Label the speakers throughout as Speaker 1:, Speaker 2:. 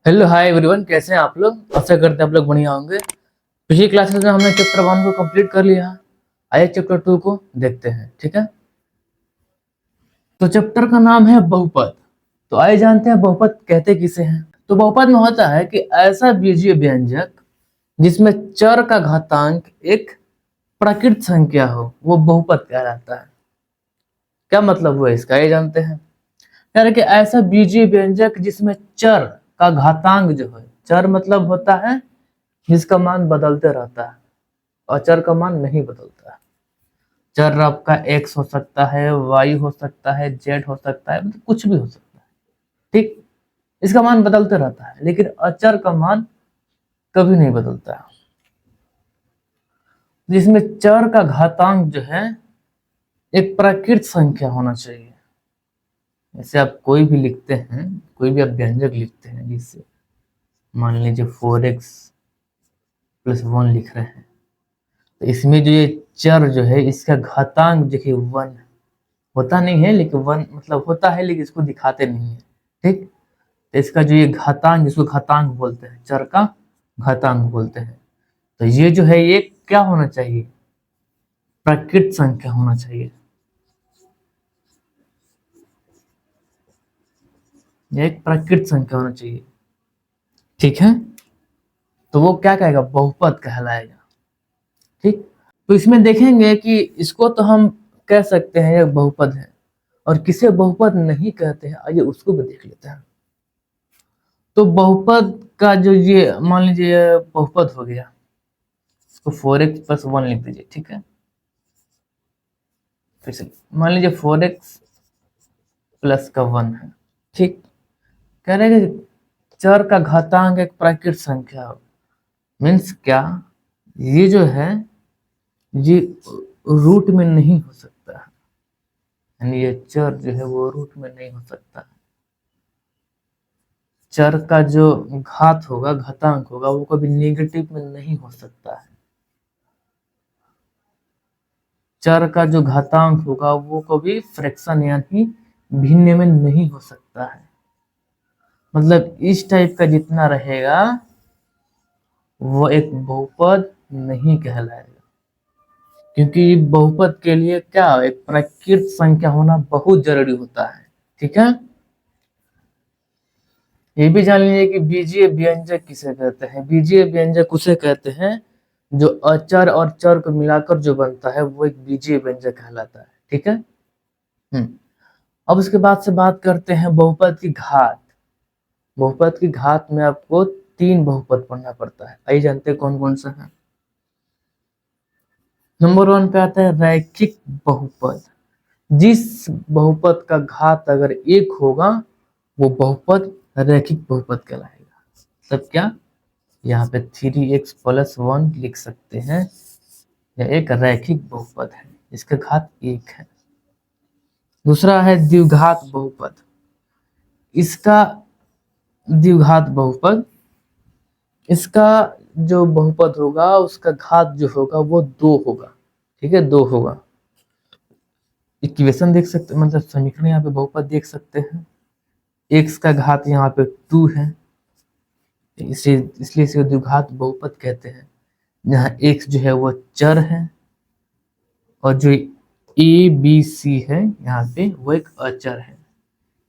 Speaker 1: Hello hi everyone, कैसे हैं आप लोग। आशा करते हैं आप लोग बढ़िया होंगे। पिछली क्लासेस में हमने चैप्टर 1 को कंप्लीट कर लिया। आइए चैप्टर 2 को देखते हैं। ठीक है, तो चैप्टर का नाम है बहुपद। तो आइए जानते हैं बहुपद कहते किसे हैं। तो बहुपद में होता है कि ऐसा बीजीय व्यंजक जिसमें चर का घातांक एक प्राकृत संख्या हो, वो बहुपद कहलाता है। क्या मतलब हुआ इसका, ये जानते हैं। यानी कि ऐसा बीजीय व्यंजक जिसमें चर का घातांक जो है, चर मतलब होता है जिसका मान बदलते रहता है और चर का मान नहीं बदलता है। चर आपका एक्स हो सकता है, वाई हो सकता है, जेड हो सकता है, मतलब कुछ भी हो सकता है। ठीक, इसका मान बदलते रहता है, लेकिन अचर का मान कभी नहीं बदलता है। जिसमें चर का घातांक जो है एक प्राकृत संख्या होना चाहिए। जैसे आप कोई भी लिखते हैं, कोई भी आप व्यंजक लिखते हैं, जिससे मान लीजिए 4x + 1 लिख रहे हैं, तो इसमें जो ये चर जो है इसका घातांक देखिए 1 होता नहीं है, लेकिन 1 मतलब होता है, लेकिन इसको दिखाते नहीं है। ठीक, तो इसका जो ये घातांक, जिसको घातांक बोलते हैं, चर का घातांक बोलते हैं, तो ये जो है ये क्या होना चाहिए, प्राकृत संख्या होना चाहिए। ये एक प्राकृत संख्या होना चाहिए। ठीक है, तो वो क्या कहेगा, बहुपद कहलाएगा। ठीक, तो इसमें देखेंगे कि इसको तो हम कह सकते हैं ये बहुपद है, और किसे बहुपद नहीं कहते हैं, आइए उसको भी देख लेते हैं। तो बहुपद का जो ये मान लीजिए बहुपद हो गया, इसको 4x + 1 लिख दीजिए। ठीक है, फिर से मान लीजिए 4x + 1 है। ठीक, कह रहे हैं कि चर का घातांक एक प्राकृत संख्या हो, मीन्स क्या, ये जो है ये रूट में नहीं हो सकता है, यानी ये चर जो है वो रूट में नहीं हो सकता है। चर का जो घात होगा, घातांक होगा, वो कभी नेगेटिव में नहीं हो सकता है। चर का जो घातांक होगा वो कभी फ्रैक्शन यानी भिन्न में नहीं हो सकता है। मतलब इस टाइप का जितना रहेगा वो एक बहुपद नहीं कहलाएगा, क्योंकि बहुपद के लिए क्या, एक प्राकृत संख्या होना बहुत जरूरी होता है। ठीक है, ये भी जान लीजिए कि बीजीय व्यंजक किसे कहते हैं। बीजीय व्यंजक उसे कहते हैं जो अचर और चर को मिलाकर जो बनता है, वो एक बीजीय व्यंजक कहलाता है। ठीक है, अब उसके बाद से बात करते हैं बहुपद की घात। बहुपद की घात में आपको 3 बहुपद पढ़ना पड़ता है। आइए जानते हैं कौन कौन सा है। नंबर 1 पे आता है रैखिक बहुपद। जिस बहुपद का घात अगर 1 होगा वो बहुपद रैखिक बहुपद कहलाएगा। मतलब क्या, यहाँ पे 3x + 1 लिख सकते हैं, यह एक रैखिक बहुपद है, इसका घात 1 है। दूसरा है द्विघात बहुपद। इसका द्विघात बहुपद, इसका जो बहुपद होगा उसका घात जो होगा वो 2 होगा। ठीक है, 2 होगा। इक्वेशन देख सकते, मतलब समीकरण यहाँ पे बहुपद देख सकते हैं। x का घात यहाँ पे 2 है, इसलिए इसे द्विघात बहुपद कहते हैं, जहाँ x जो है वो चर है और जो a b c है यहाँ पे वो एक अचर है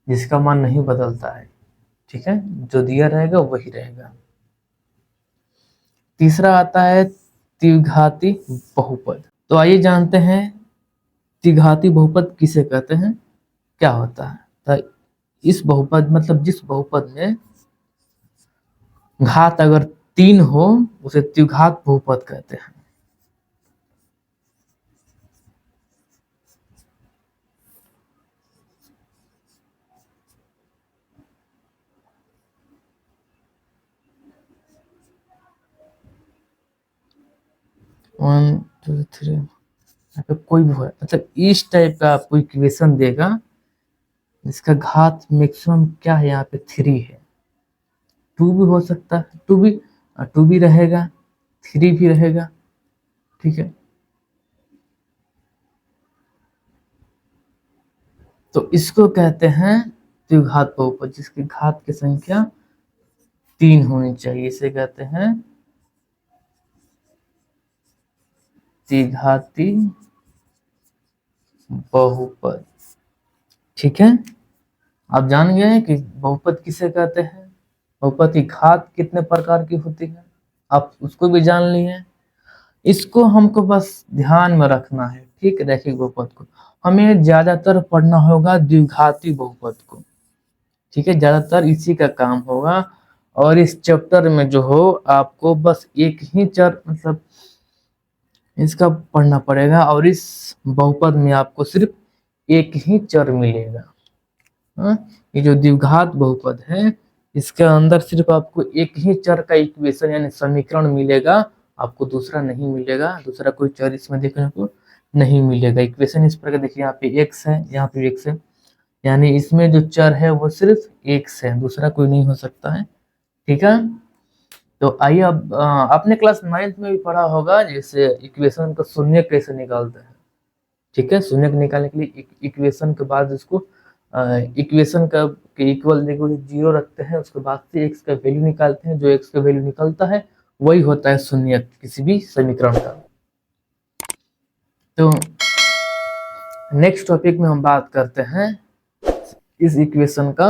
Speaker 1: जिसका मान नहीं बदलता है। ठीक है, जो दिया रहेगा वही रहेगा। तीसरा आता है द्विघाती बहुपद। तो आइए जानते हैं द्विघाती बहुपद किसे कहते हैं, क्या होता है। तो इस बहुपद मतलब जिस बहुपद में घात अगर 3 हो उसे द्विघात बहुपद कहते हैं। वन टू थ्री, यहाँ पे कोई भी हो, मतलब इस टाइप का आपको इक्वेशन देगा, इसका घात मैक्सिमम क्या है, यहाँ पे 3 है। 2 भी हो सकता है, 2 भी रहेगा, 3 भी रहेगा। ठीक है, तो इसको कहते हैं द्विघात बहुपद, जिसकी घात की संख्या 3 होनी चाहिए, इसे कहते हैं द्विघाती बहुपद। ठीक है, आप जान गए हैं कि बहुपद किसे कहते हैं, बहुपद की घात कितने प्रकार की होती है, आप उसको भी जान लिए हैं। इसको हमको बस ध्यान में रखना है, ठीक है। रैखिक बहुपद को हमें ज्यादातर पढ़ना होगा द्विघाती बहुपद को, ठीक है, ज्यादातर इसी का काम होगा। और इस चैप्टर में जो हो आपको बस एक ही चर मतलब इसका पढ़ना पड़ेगा, और इस बहुपद में आपको सिर्फ एक ही चर मिलेगा। हाँ? ये जो द्विघात बहुपद है इसके अंदर सिर्फ आपको एक ही चर का इक्वेशन यानी समीकरण मिलेगा, आपको दूसरा नहीं मिलेगा, दूसरा कोई चर इसमें देखने को नहीं मिलेगा। इक्वेशन इस प्रकार देखिए, यहाँ पे x है, यहाँ पे x है, यानी इसमें जो चर है वो सिर्फ x है, दूसरा कोई नहीं हो सकता है। ठीक है, तो आइए अब आपने क्लास 9th में भी पढ़ा होगा जैसे इक्वेशन का शून्य कैसे निकालते हैं। ठीक है, शून्य निकालने के लिए इक्वेशन के बाद इसको इक्वेशन का के इक्वल देखो 0 रखते हैं, उसके बाद से x का वैल्यू निकालते हैं, जो x का वैल्यू निकलता है वही होता है शून्य किसी भी समीकरण का। तो नेक्स्ट टॉपिक में हम बात करते हैं इस इक्वेशन का